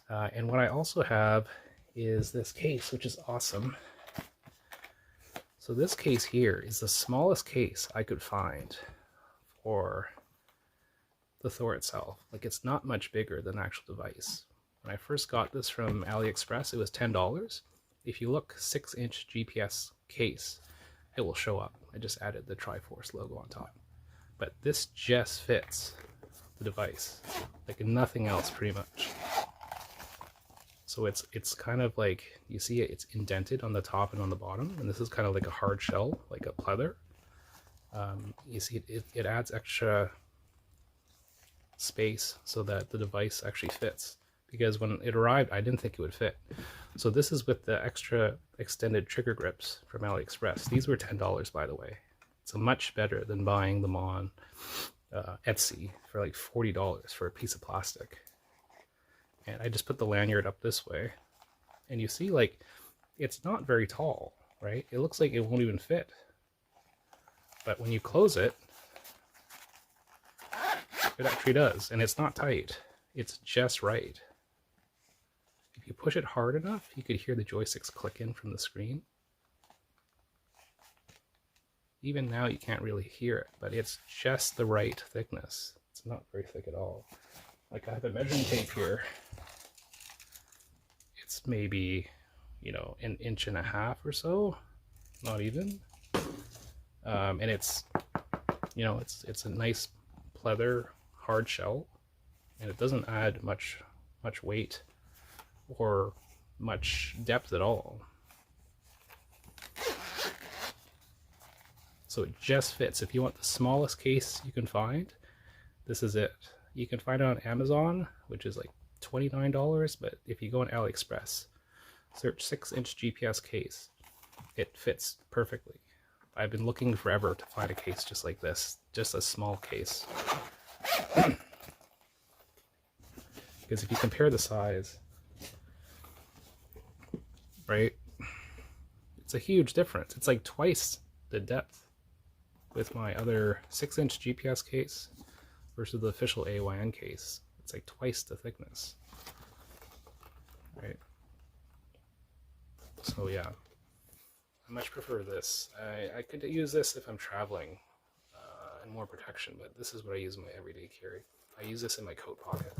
And what I also have is this case, which is awesome. So this case here is the smallest case I could find for the Thor itself. Like, it's not much bigger than the actual device. When I first got this from AliExpress, it was $10. If you look 6-inch GPS case, it will show up. I just added the Triforce logo on top. But this just fits the device, like nothing else pretty much. So it's kind of like, you see it, it's indented on the top and on the bottom, and this is kind of like a hard shell, like a pleather. You see it adds extra space so that the device actually fits, because when it arrived I didn't think it would fit. So this is with the extra extended trigger grips from AliExpress. These were $10, by the way. It's much better than buying them on Etsy for like $40 for a piece of plastic. And I just put the lanyard up this way, and you see, like, it's not very tall, right? It looks like it won't even fit, but when you close it, it actually does, and it's not tight. It's just right. If you push it hard enough, you could hear the joysticks click in from the screen. Even now you can't really hear it, but it's just the right thickness. It's not very thick at all. Like, I have a measuring tape here. It's maybe, you know, 1.5 inches or so, not even. And it's, you know, it's a nice pleather hard shell, and it doesn't add much weight or much depth at all. So it just fits. If you want the smallest case you can find, this is it. You can find it on Amazon, which is like $29, but if you go on AliExpress, search 6-inch GPS case, it fits perfectly. I've been looking forever to find a case just like this, just a small case. Because if you compare the size, right, it's a huge difference. It's like twice the depth with my other 6-inch GPS case versus the official AYN case. It's like twice the thickness, right? So yeah, I much prefer this. I could use this if I'm traveling and more protection, but this is what I use in my everyday carry. I use this in my coat pocket.